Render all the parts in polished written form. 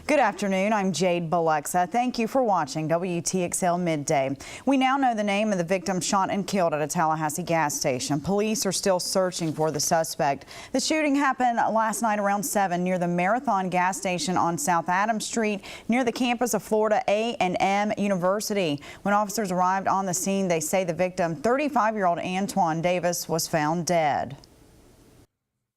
Good afternoon. I'm Jade Balexa. Thank you for watching WTXL Midday. We now know the name of the victim shot and killed at a Tallahassee gas station. Police are still searching for the suspect. The shooting happened last night around 7 near the Marathon gas station on South Adams Street near the campus of Florida A&M University. When officers arrived on the scene, they say the victim, 35-year-old Antoine Davis, was found dead.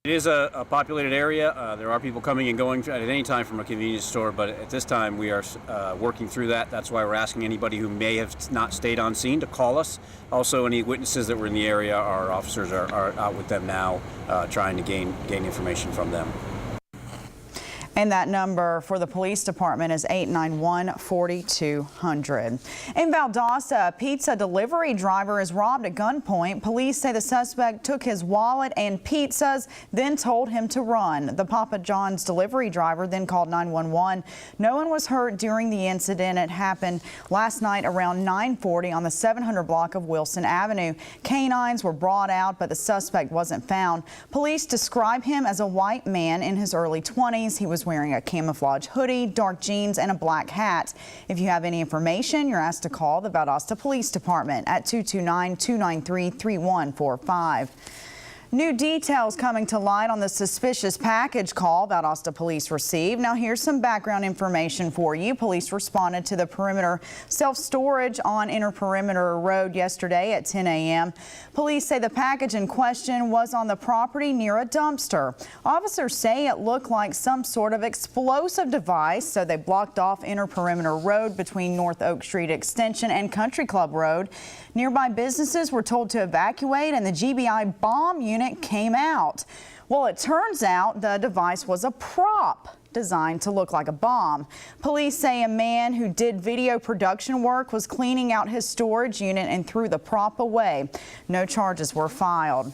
It is a populated area. There are people coming and going at any time from a convenience store, but at this time we are working through that. That's why we're asking anybody who may have not stayed on scene to call us. Also, any witnesses that were in the area, our officers are out with them now, trying to gain information from them. And that number for the police department is 891-4200. In Valdosta, a pizza delivery driver is robbed at gunpoint. Police say the suspect took his wallet and pizzas, then told him to run. The Papa John's delivery driver then called 911. No one was hurt during the incident. It happened last night around 9:40 on the 700 block of Wilson Avenue. Canines were brought out, but the suspect wasn't found. Police describe him as a white man in his early 20s. He was wearing a camouflage hoodie, dark jeans, and a black hat. If you have any information, you're asked to call the Valdosta Police Department at 229-293-3145. New details coming to light on the suspicious package call Valdosta police received. Now here's some background information for you. Police responded to the perimeter self-storage on Inner Perimeter Road yesterday at 10 a.m. Police say the package in question was on the property near a dumpster. Officers say it looked like some sort of explosive device, so they blocked off Inner Perimeter Road between North Oak Street Extension and Country Club Road. Nearby businesses were told to evacuate, and the GBI bomb unit came out. Well, it turns out the device was a prop designed to look like a bomb. Police say a man who did video production work was cleaning out his storage unit and threw the prop away. No charges were filed.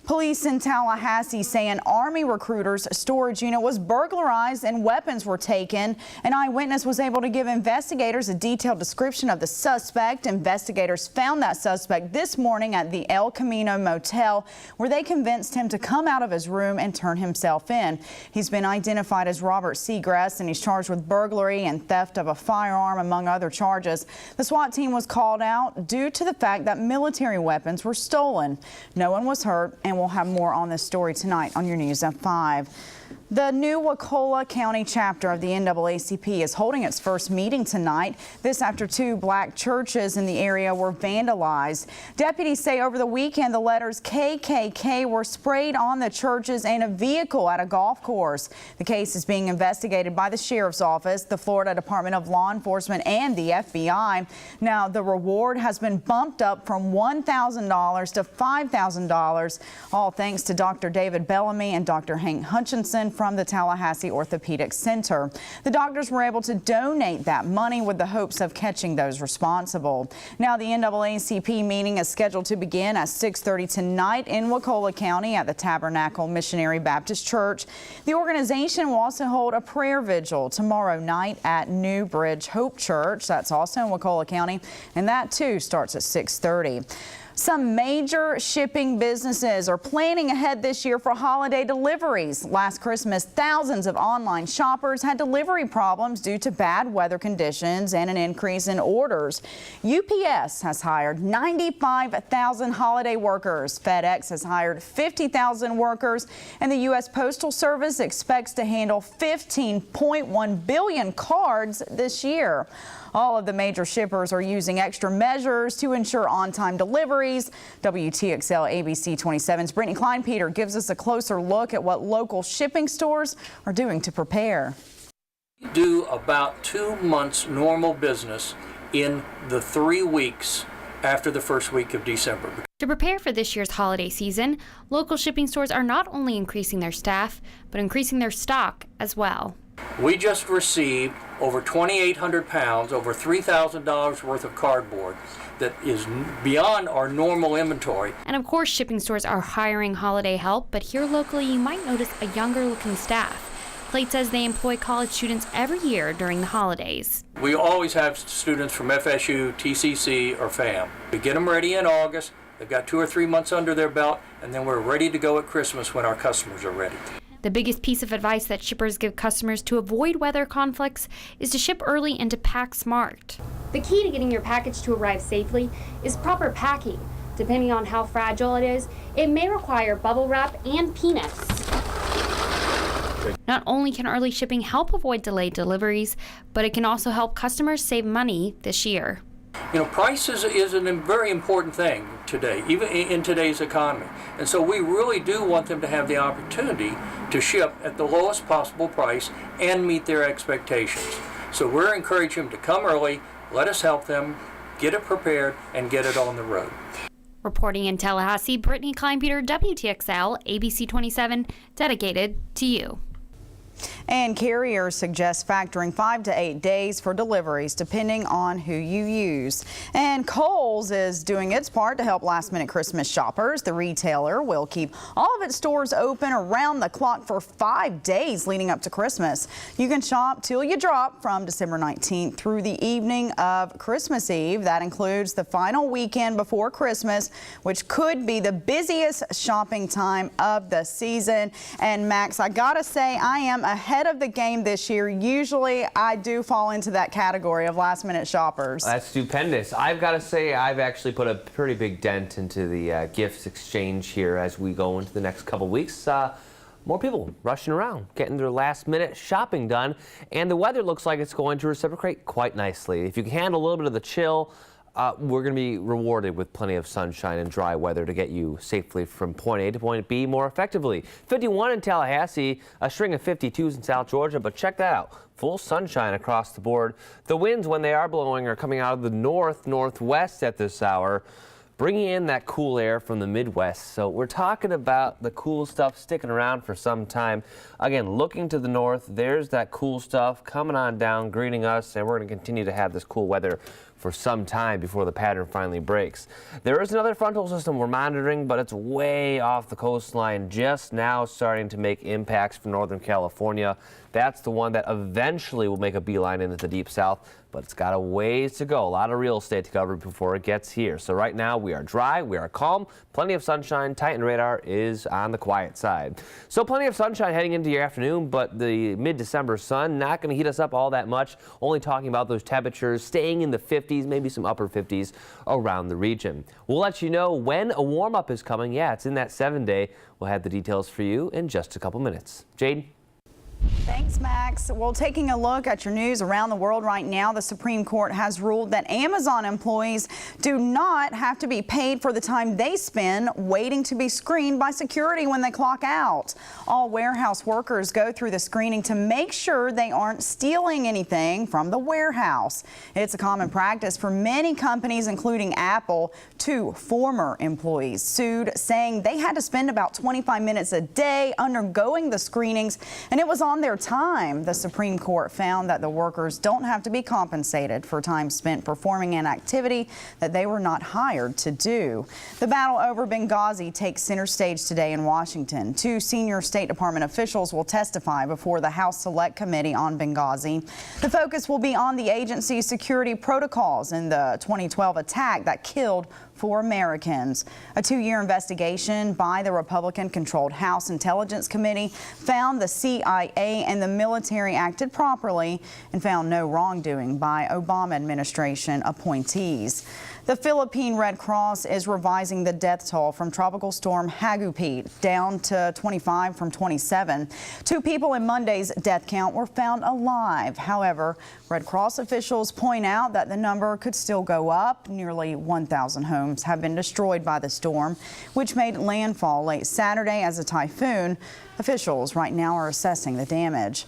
Police in Tallahassee say an Army recruiter's storage unit was burglarized and weapons were taken. An eyewitness was able to give investigators a detailed description of the suspect. Investigators found that suspect this morning at the El Camino Motel, where they convinced him to come out of his room and turn himself in. He's been identified as Robert Seagrass, and he's charged with burglary and theft of a firearm, among other charges. The SWAT team was called out due to the fact that military weapons were stolen. No one was hurt, and we'll have more on this story tonight on your News at 5. The new Wakulla County chapter of the NAACP is holding its first meeting tonight. This after 2 black churches in the area were vandalized. Deputies say over the weekend the letters KKK were sprayed on the churches and a vehicle at a golf course. The case is being investigated by the Sheriff's Office, the Florida Department of Law Enforcement, and the FBI. Now, the reward has been bumped up from $1,000 to $5,000, all thanks to Dr. David Bellamy and Dr. Hank Hutchinson from the Tallahassee Orthopedic Center. The doctors were able to donate that money with the hopes of catching those responsible. Now, the NAACP meeting is scheduled to begin at 6:30 tonight in Wakulla County at the Tabernacle Missionary Baptist Church. The organization will also hold a prayer vigil tomorrow night at New Bridge Hope Church. That's also in Wakulla County, and that too starts at 6:30. Some major shipping businesses are planning ahead this year for holiday deliveries. Last Christmas, thousands of online shoppers had delivery problems due to bad weather conditions and an increase in orders. UPS has hired 95,000 holiday workers. FedEx has hired 50,000 workers, and the U.S. Postal Service expects to handle 15.1 billion cards this year. All of the major shippers are using extra measures to ensure on-time deliveries. WTXL ABC 27's Brittany Kleinpeter gives us a closer look at what local shipping stores are doing to prepare. We do about 2 months normal business in the 3 weeks after the first week of December. To prepare for this year's holiday season, local shipping stores are not only increasing their staff, but increasing their stock as well. We just received over 2,800 pounds, over $3,000 worth of cardboard that is beyond our normal inventory. And of course, shipping stores are hiring holiday help, but here locally you might notice a younger looking staff. Plate says they employ college students every year during the holidays. We always have students from FSU, TCC, or FAM. We get them ready in August. They've got 2 or 3 months under their belt, and then we're ready to go at Christmas when our customers are ready. The biggest piece of advice that shippers give customers to avoid weather conflicts is to ship early and to pack smart. The key to getting your package to arrive safely is proper packing. Depending on how fragile it is, it may require bubble wrap and peanuts. Not only can early shipping help avoid delayed deliveries, but it can also help customers save money this year. You know, price is a very important thing today, even in today's economy. And so we really do want them to have the opportunity to ship at the lowest possible price and meet their expectations. So we're encouraging them to come early, let us help them, get it prepared, and get it on the road. Reporting in Tallahassee, Brittany Kleinpeter, WTXL, ABC 27, dedicated to you. And carriers suggest factoring 5 to 8 days for deliveries, depending on who you use. And Kohl's is doing its part to help last-minute Christmas shoppers. The retailer will keep all of its stores open around the clock for 5 days leading up to Christmas. You can shop till you drop from December 19th through the evening of Christmas Eve. That includes the final weekend before Christmas, which could be the busiest shopping time of the season. And Max, I gotta say, I am ahead of the game this year. Usually I do fall into that category of last minute shoppers. That's stupendous. I've got to say I've actually put a pretty big dent into the gifts exchange here as we go into the next couple weeks. More people rushing around, getting their last minute shopping done, and the weather looks like it's going to reciprocate quite nicely. If you can handle a little bit of the chill, we're going to be rewarded with plenty of sunshine and dry weather to get you safely from point A to point B more effectively. 51 in Tallahassee, a string of 52s in South Georgia, but check that out. Full sunshine across the board. The winds, when they are blowing, are coming out of the northwest at this hour, bringing in that cool air from the Midwest. So we're talking about the cool stuff sticking around for some time. Again, looking to the north, there's that cool stuff coming on down, greeting us, and we're going to continue to have this cool weather for some time before the pattern finally breaks. There is another frontal system we're monitoring, but it's way off the coastline, just now starting to make impacts for Northern California. That's the one that eventually will make a beeline into the deep south, but it's got a ways to go. A lot of real estate to cover before it gets here. So right now we are dry, we are calm, plenty of sunshine. Titan radar is on the quiet side. So plenty of sunshine heading into your afternoon, but the mid-December sun not going to heat us up all that much. Only talking about those temperatures staying in the 50s, maybe some upper 50s around the region. We'll let you know when a warm-up is coming. Yeah, it's in that 7-day. We'll have the details for you in just a couple minutes. Jade? Thanks, Max. Well, taking a look at your news around the world right now, the Supreme Court has ruled that Amazon employees do not have to be paid for the time they spend waiting to be screened by security when they clock out. All warehouse workers go through the screening to make sure they aren't stealing anything from the warehouse. It's a common practice for many companies, including Apple. 2 former employees sued, saying they had to spend about 25 minutes a day undergoing the screenings, and it was on their time. The Supreme Court found that the workers don't have to be compensated for time spent performing an activity that they were not hired to do. The battle over Benghazi takes center stage today in Washington. 2 senior State Department officials will testify before the House Select Committee on Benghazi. The focus will be on the agency's security protocols in the 2012 attack that killed 4 Americans. A 2-year investigation by the Republican-controlled House Intelligence Committee found the CIA and the military acted properly and found no wrongdoing by Obama administration appointees. The Philippine Red Cross is revising the death toll from Tropical Storm Hagupit down to 25 from 27. 2 people in Monday's death count were found alive. However, Red Cross officials point out that the number could still go up. Nearly 1,000 homes have been destroyed by the storm, which made landfall late Saturday as a typhoon. Officials right now are assessing the damage.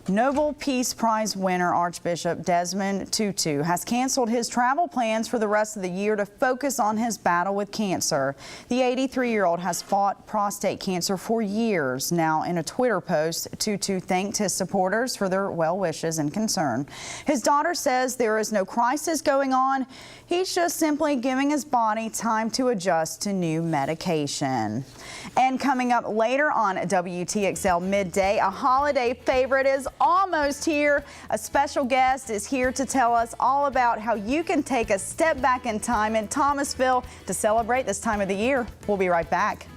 Nobel Peace Prize winner Archbishop Desmond Tutu has canceled his travel plans for the rest of the year to focus on his battle with cancer. The 83-year-old has fought prostate cancer for years. Now, in a Twitter post, Tutu thanked his supporters for their well wishes and concern. His daughter says there is no crisis going on. He's just simply giving his body time to adjust to new medication. And coming up later on WTXL Midday, a holiday favorite is almost here. A special guest is here to tell us all about how you can take a step back in time in Thomasville to celebrate this time of the year. We'll be right back.